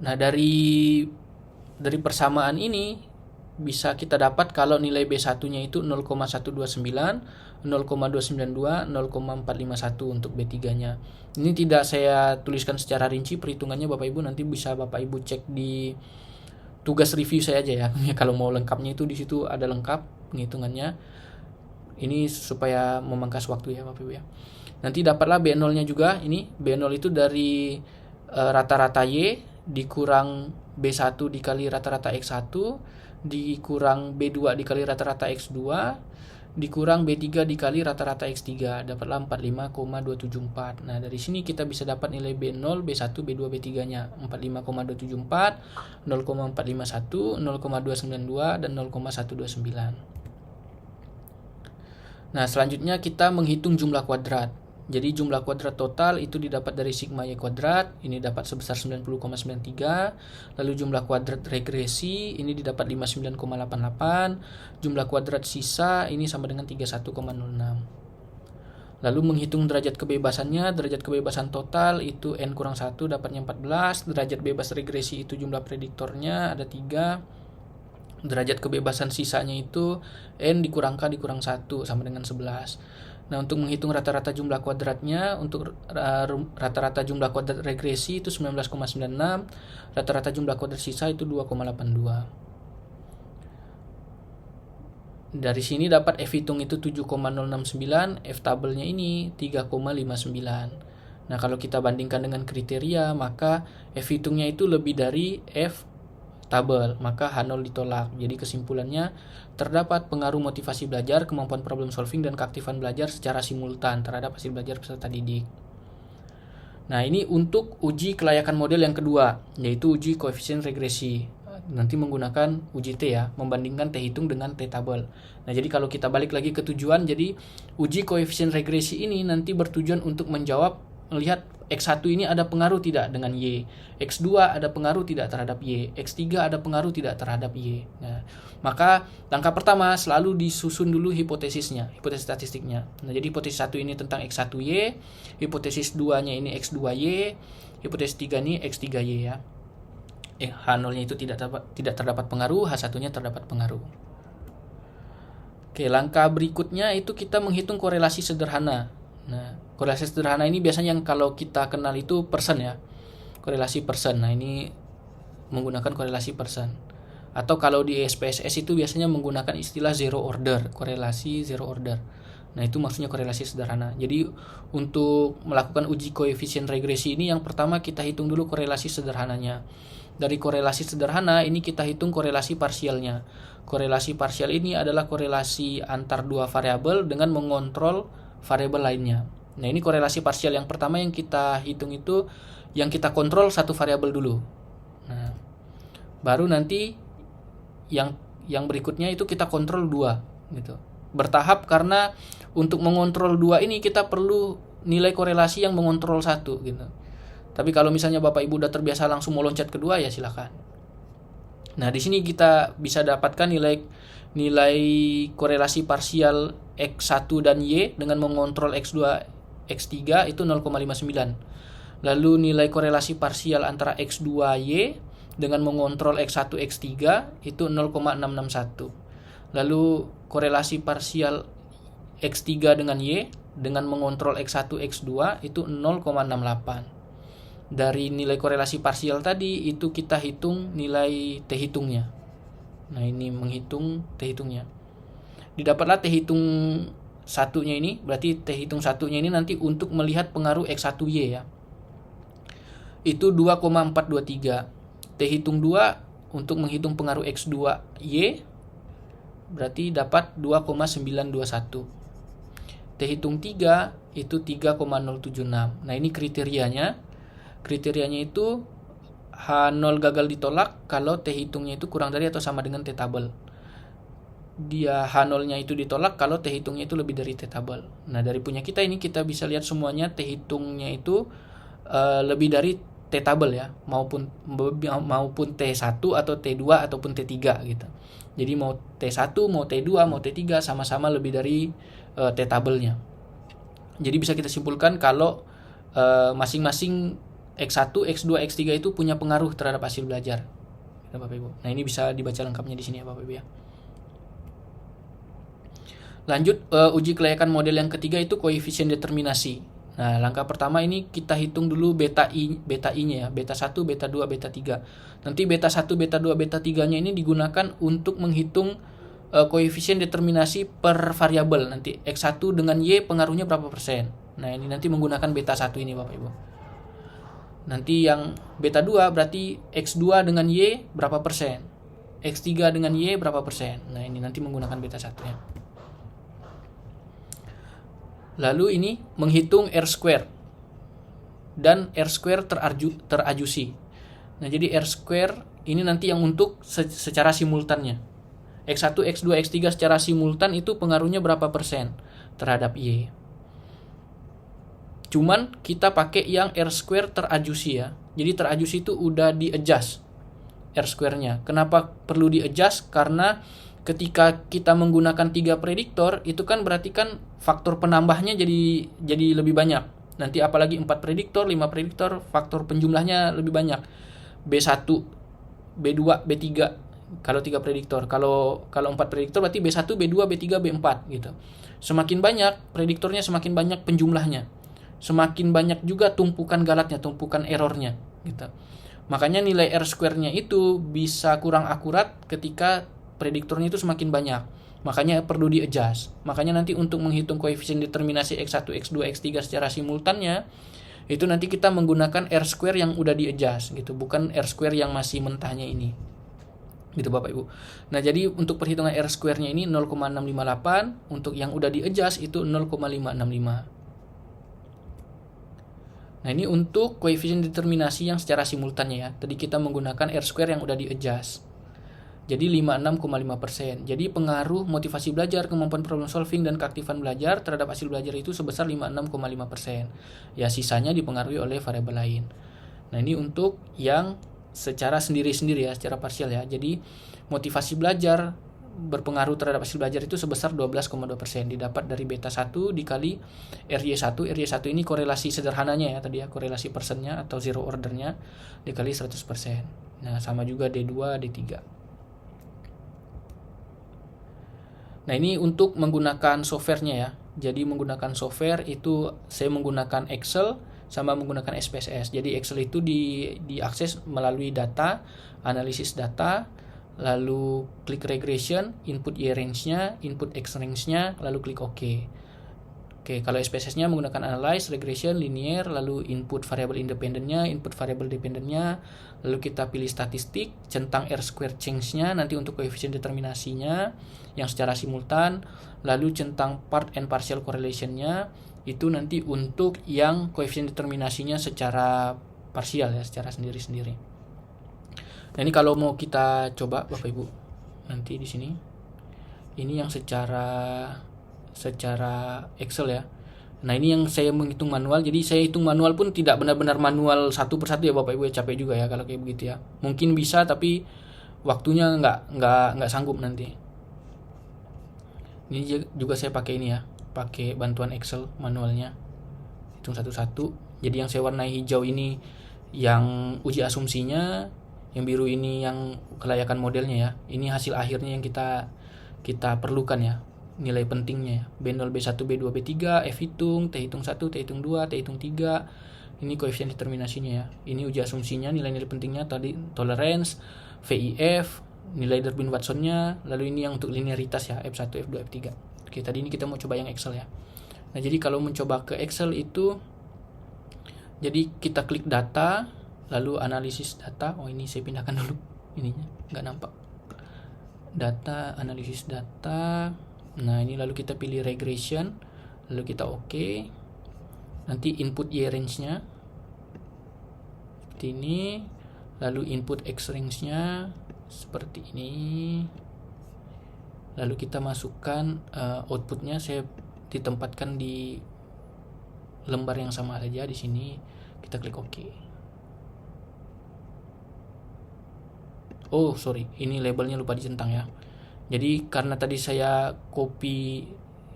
Nah, dari persamaan ini bisa kita dapat kalau nilai B1-nya itu 0,129, 0,292, 0,451 untuk B3-nya. Ini tidak saya tuliskan secara rinci perhitungannya Bapak Ibu, nanti bisa Bapak Ibu cek di tugas review saya aja ya. Kalau mau lengkapnya itu di situ ada lengkap penghitungannya. Ini supaya memangkas waktu ya Bapak Ibu ya. Nanti dapatlah B0-nya juga. Ini B0 itu dari rata-rata Y dikurang B1 dikali rata-rata X1 dikurang B2 dikali rata-rata X2 dikurang B3 dikali rata-rata X3, dapatlah 45,274. Nah, dari sini kita bisa dapat nilai B0, B1, B2, B3-nya 45,274, 0,451, 0,292 dan 0,129. Nah, selanjutnya kita menghitung jumlah kuadrat. Jadi jumlah kuadrat total itu didapat dari sigma y kuadrat, ini dapat sebesar 90,93. Lalu jumlah kuadrat regresi ini didapat 59,88. Jumlah kuadrat sisa ini sama dengan 31,06. Lalu menghitung derajat kebebasannya, derajat kebebasan total itu n kurang 1 dapatnya 14. Derajat bebas regresi itu jumlah prediktornya ada 3. Derajat kebebasan sisanya itu n dikurang 1 sama dengan 11. Nah, untuk menghitung rata-rata jumlah kuadratnya, untuk rata-rata jumlah kuadrat regresi itu 19,96, rata-rata jumlah kuadrat sisa itu 2,82. Dari sini dapat F hitung itu 7,069, F tabelnya ini 3,59. Nah, kalau kita bandingkan dengan kriteria, maka F hitungnya itu lebih dari F tabel, maka H0 ditolak. Jadi kesimpulannya terdapat pengaruh motivasi belajar, kemampuan problem solving dan keaktifan belajar secara simultan terhadap hasil belajar peserta didik. Nah, ini untuk uji kelayakan model yang kedua, yaitu uji koefisien regresi. Nanti menggunakan uji T ya, membandingkan T hitung dengan T tabel. Nah, jadi kalau kita balik lagi ke tujuan, jadi uji koefisien regresi ini nanti bertujuan untuk menjawab, melihat X1 ini ada pengaruh tidak dengan Y, X2 ada pengaruh tidak terhadap Y, X3 ada pengaruh tidak terhadap Y. Nah, maka langkah pertama selalu disusun dulu hipotesisnya, hipotesis statistiknya. Nah, jadi hipotesis 1 ini tentang X1Y, hipotesis 2-nya ini X2Y, hipotesis 3 ini X3Y ya. H0-nya itu tidak terdapat pengaruh, H1-nya terdapat pengaruh. Oke, langkah berikutnya itu kita menghitung korelasi sederhana. Nah, korelasi sederhana ini biasanya yang kalau kita kenal itu persen ya. Korelasi persen. Nah, ini menggunakan korelasi persen. Atau kalau di SPSS itu biasanya menggunakan istilah zero order, korelasi zero order. Nah, itu maksudnya korelasi sederhana. Jadi untuk melakukan uji koefisien regresi ini, yang pertama kita hitung dulu korelasi sederhananya. Dari korelasi sederhana ini kita hitung korelasi parsialnya. Korelasi parsial ini adalah korelasi antar dua variabel dengan mengontrol variabel lainnya. Nah, ini korelasi parsial yang pertama yang kita hitung itu yang kita kontrol satu variabel dulu. Nah, baru nanti yang berikutnya itu kita kontrol dua gitu. Bertahap, karena untuk mengontrol dua ini kita perlu nilai korelasi yang mengontrol satu gitu. Tapi kalau misalnya Bapak Ibu udah terbiasa langsung mau loncat kedua, ya silakan. Nah, di sini kita bisa dapatkan nilai korelasi parsial X1 dan Y dengan mengontrol X2, X3 itu 0,59. Lalu nilai korelasi parsial antara X2Y dengan mengontrol X1, X3 itu 0,661. Lalu korelasi parsial X3 dengan Y dengan mengontrol X1, X2 itu 0,68. Dari nilai korelasi parsial tadi itu kita hitung nilai T hitungnya. Nah, ini menghitung T hitungnya. Didapatlah T hitung satunya ini, berarti T hitung satunya ini nanti untuk melihat pengaruh X1Y ya. Itu 2,423. T hitung 2 untuk menghitung pengaruh X2Y berarti dapat 2,921. T hitung 3 itu 3,076. Nah, ini kriterianya. Kriterianya itu H0 gagal ditolak kalau T hitungnya itu kurang dari atau sama dengan T tabel. Dia H0-nya itu ditolak kalau T hitungnya itu lebih dari T tabel. Nah, dari punya kita ini kita bisa lihat semuanya T hitungnya itu lebih dari T tabel ya, maupun T1 atau T2 ataupun T3 gitu. Jadi mau T1, mau T2, mau T3 sama-sama lebih dari T tabelnya. Jadi bisa kita simpulkan kalau masing-masing X1, X2, X3 itu punya pengaruh terhadap hasil belajar. Bapak Ibu. Nah, ini bisa dibaca lengkapnya di sini ya Bapak Ibu ya. Lanjut uji kelayakan model yang ketiga itu koefisien determinasi. Nah, langkah pertama ini kita hitung dulu beta I-nya ya, beta 1, beta 2, beta 3. Nanti beta 1, beta 2, beta 3-nya ini digunakan untuk menghitung koefisien determinasi per variabel. Nanti X1 dengan Y pengaruhnya berapa persen. Nah, ini nanti menggunakan beta 1 ini Bapak Ibu. Nanti yang beta 2 berarti X2 dengan Y berapa persen. X3 dengan Y berapa persen. Nah, ini nanti menggunakan beta 1 ya. Lalu ini menghitung R2 dan R2 terajusi. Nah, jadi R2 ini nanti yang untuk secara simultannya. X1, X2, X3 secara simultan itu pengaruhnya berapa persen terhadap Y. Cuman kita pakai yang R2 terajusi ya. Jadi terajusi itu udah di-adjust R2-nya. Kenapa perlu di-adjust? Karena ketika kita menggunakan 3 prediktor, itu kan berarti kan faktor penambahnya jadi lebih banyak. Nanti apalagi 4 prediktor, 5 prediktor, faktor penjumlahnya lebih banyak. B1, B2, B3 kalau 3 prediktor. Kalau 4 prediktor berarti B1, B2, B3, B4 gitu. Semakin banyak prediktornya, semakin banyak penjumlahnya. Semakin banyak juga tumpukan galatnya, tumpukan errornya gitu. Makanya nilai R2-nya itu bisa kurang akurat ketika prediktornya itu semakin banyak. Makanya perlu di-adjust. Makanya nanti untuk menghitung koefisien determinasi X1, X2, X3 secara simultannya, itu nanti kita menggunakan R2 yang udah di-adjust gitu, bukan R2 yang masih mentahnya ini. Gitu Bapak Ibu. Nah, jadi untuk perhitungan R2-nya ini 0,658, untuk yang udah di-adjust itu 0,565. Nah, ini untuk koefisien determinasi yang secara simultannya ya. Tadi kita menggunakan R2 yang udah di-adjust. Jadi 56,5%. Jadi pengaruh motivasi belajar, kemampuan problem solving, dan keaktifan belajar terhadap hasil belajar itu sebesar 56,5%. Ya, sisanya dipengaruhi oleh variabel lain. Nah, ini untuk yang secara sendiri-sendiri ya, secara parsial ya. Jadi motivasi belajar berpengaruh terhadap hasil belajar itu sebesar 12,2%, didapat dari beta 1 dikali RY1. RY1 ini korelasi sederhananya ya tadi ya, korelasi persennya atau zero ordernya dikali 100%. Nah, sama juga D2, D3. Nah, ini untuk menggunakan softwarenya ya. Jadi menggunakan software itu saya menggunakan Excel sama menggunakan SPSS. Jadi Excel itu diakses melalui data, analisis data, lalu klik regression, input Y range-nya, input X range-nya, lalu klik OK. Oke, kalau SPSS-nya menggunakan analyze, regression, linear, lalu input variabel independennya, input variabel dependennya, lalu kita pilih statistik, centang R-square change-nya, nanti untuk koefisien determinasinya yang secara simultan, lalu centang part and partial correlation-nya, itu nanti untuk yang koefisien determinasinya secara parsial ya, secara sendiri-sendiri. Nah, ini kalau mau kita coba Bapak Ibu, nanti di sini. Ini yang secara Excel ya. Nah, ini yang saya menghitung manual. Jadi saya hitung manual pun tidak benar-benar manual satu persatu ya Bapak Ibu, capek juga ya kalau kayak begitu ya. Mungkin bisa tapi waktunya nggak sanggup nanti. Ini juga saya pakai ini ya, pakai bantuan Excel manualnya. Hitung satu-satu. Jadi yang saya warnai hijau ini yang uji asumsinya, yang biru ini yang kelayakan modelnya ya. Ini hasil akhirnya yang kita perlukan ya, nilai pentingnya ya. B0, B1, B2, B3, F hitung, T hitung 1, T hitung 2, T hitung 3. Ini koefisien determinasinya ya. Ini uji asumsinya, nilai-nilai pentingnya tadi tolerance, VIF, nilai Durbin Watson-nya, lalu ini yang untuk linearitas ya, F1, F2, F3. Oke, tadi ini kita mau coba yang Excel ya. Nah, jadi kalau mencoba ke Excel itu, jadi kita klik data, lalu analisis data. Oh, ini saya pindahkan dulu ininya, nggak nampak. Data, analisis data. Nah, ini lalu kita pilih regression, lalu kita oke. Nanti input Y range-nya seperti ini, lalu input X range-nya seperti ini. Lalu kita masukkan outputnya, saya ditempatkan di lembar yang sama saja di sini. Kita klik oke. Oh sorry, ini labelnya lupa dicentang ya. Jadi karena tadi saya copy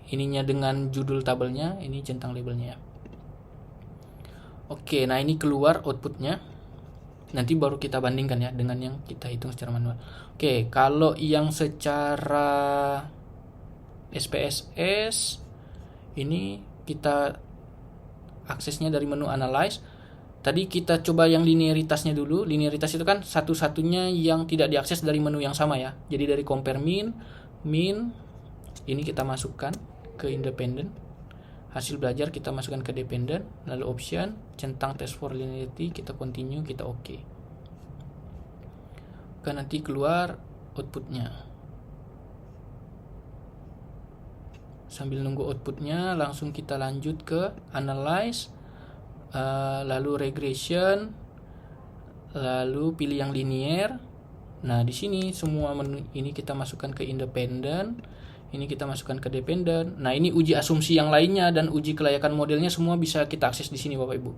ininya dengan judul tabelnya, ini centang labelnya ya. Oke, nah ini keluar outputnya. Nanti baru kita bandingkan ya dengan yang kita hitung secara manual. Oke, kalau yang secara SPSS ini kita aksesnya dari menu analyze. Tadi kita coba yang linearitasnya dulu. Linearitas itu kan satu-satunya yang tidak diakses dari menu yang sama ya. Jadi dari compare min, ini kita masukkan ke independent. Hasil belajar kita masukkan ke dependent, lalu option, centang test for linearity, kita continue, kita oke. Oke, nanti keluar outputnya. Sambil nunggu outputnya, langsung kita lanjut ke analyze, lalu regression, lalu pilih yang linear. Nah, di sini semua menu ini kita masukkan ke independent, ini kita masukkan ke dependent. Nah, ini uji asumsi yang lainnya dan uji kelayakan modelnya semua bisa kita akses di sini Bapak Ibu.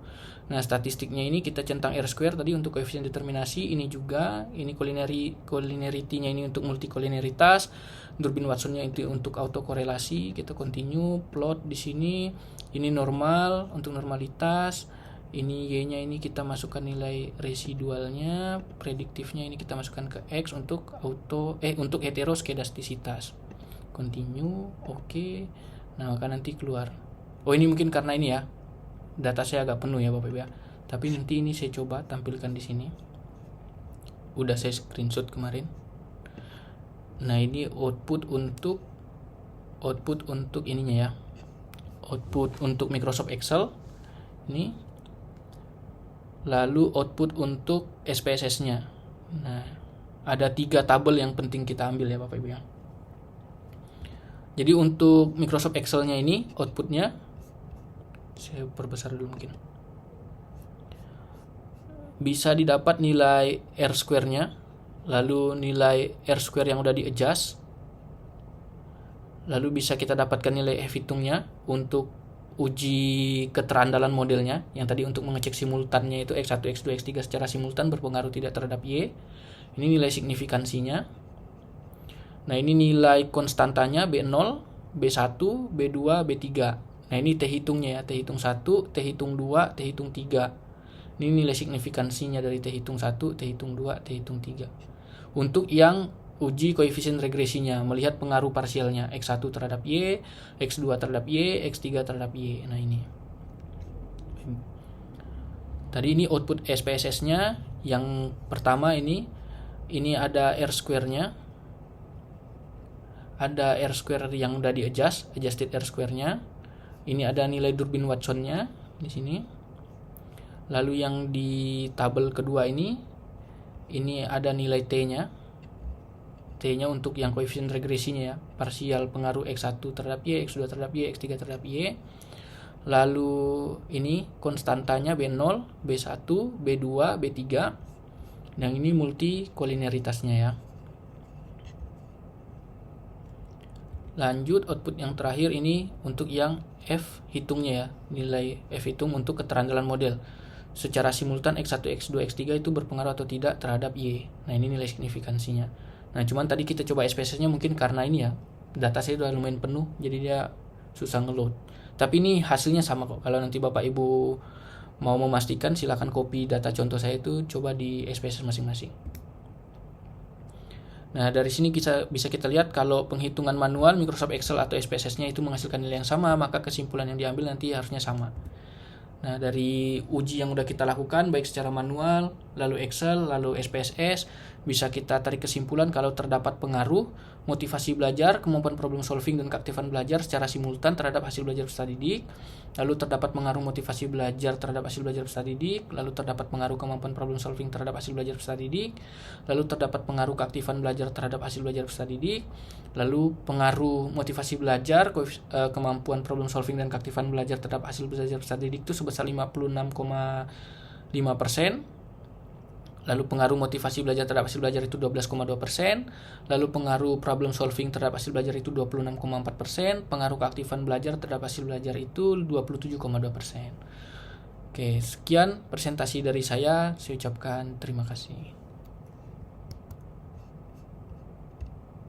Nah, statistiknya ini kita centang R-square tadi untuk koefisien determinasi, ini juga, ini collinearity-nya ini untuk multicollinearitas, Durbin Watson-nya itu untuk autokorelasi, kita continue, plot di sini, ini normal untuk normalitas, ini Y-nya ini kita masukkan nilai residualnya, prediktifnya ini kita masukkan ke X untuk untuk heteroskedastisitas. Continue, oke. Nah, maka nanti keluar. Oh, ini mungkin karena ini ya, data saya agak penuh ya Bapak Ibu ya. Tapi nanti ini saya coba tampilkan di sini. Udah saya screenshot kemarin. Nah, ini output untuk ininya ya. Output untuk Microsoft Excel. Ini. Lalu output untuk SPSS-nya. Nah, ada 3 tabel yang penting kita ambil ya Bapak Ibu ya. Jadi untuk Microsoft Excel-nya ini outputnya, saya perbesar dulu mungkin, bisa didapat nilai R-square-nya, lalu nilai R-square yang udah di-adjust, lalu bisa kita dapatkan nilai F hitungnya untuk uji keterandalan modelnya, yang tadi untuk mengecek simultannya itu X1, X2, X3 secara simultan berpengaruh tidak terhadap Y. Ini nilai signifikansinya. Nah, ini nilai konstantanya B0, B1, B2, B3. Nah, ini T hitungnya ya, T hitung 1, T hitung 2, T hitung 3. Ini nilai signifikansinya dari T hitung 1, T hitung 2, T hitung 3. Untuk yang uji koefisien regresinya, melihat pengaruh parsialnya X1 terhadap Y, X2 terhadap Y, X3 terhadap Y. Nah, ini. Tadi ini output SPSS-nya yang pertama ini ada R-square-nya. Ada R-square yang udah di-adjusted R-square-nya. Ini ada nilai Durbin Watson-nya di sini. Lalu yang di tabel kedua ini ada nilai T-nya. T-nya untuk yang koefisien regresinya ya, parsial pengaruh X1 terhadap Y, X2 terhadap Y, X3 terhadap Y. Lalu ini konstantanya B0, B1, B2, B3. Dan ini multikolineritasnya ya. Lanjut, output yang terakhir ini untuk yang F hitungnya ya, nilai F hitung untuk keterandalan model. Secara simultan X1, X2, X3 itu berpengaruh atau tidak terhadap Y. Nah, ini nilai signifikansinya. Nah, cuman tadi kita coba SPSS-nya mungkin karena ini ya, data saya udah lumayan penuh, jadi dia susah ngeload. Tapi ini hasilnya sama kok. Kalau nanti Bapak Ibu mau memastikan, silahkan copy data contoh saya itu, coba di SPSS masing-masing. Nah, dari sini bisa kita lihat kalau penghitungan manual Microsoft Excel atau SPSS-nya itu menghasilkan nilai yang sama, maka kesimpulan yang diambil nanti harusnya sama. Nah, dari uji yang udah kita lakukan, baik secara manual, lalu Excel, lalu SPSS, bisa kita tarik kesimpulan kalau terdapat pengaruh motivasi belajar, kemampuan problem solving, dan keaktifan belajar secara simultan terhadap hasil belajar peserta didik. Lalu terdapat pengaruh motivasi belajar terhadap hasil belajar peserta didik. Lalu terdapat pengaruh kemampuan problem solving terhadap hasil belajar peserta didik. Lalu terdapat pengaruh keaktifan belajar terhadap hasil belajar peserta didik. Lalu pengaruh motivasi belajar, kemampuan problem solving, dan keaktifan belajar terhadap hasil belajar peserta didik itu sebesar 56,5%. Lalu pengaruh motivasi belajar terhadap hasil belajar itu 12,2%. Lalu pengaruh problem solving terhadap hasil belajar itu 26,4%. Pengaruh keaktifan belajar terhadap hasil belajar itu 27,2%. Oke, sekian presentasi dari saya. Saya ucapkan terima kasih.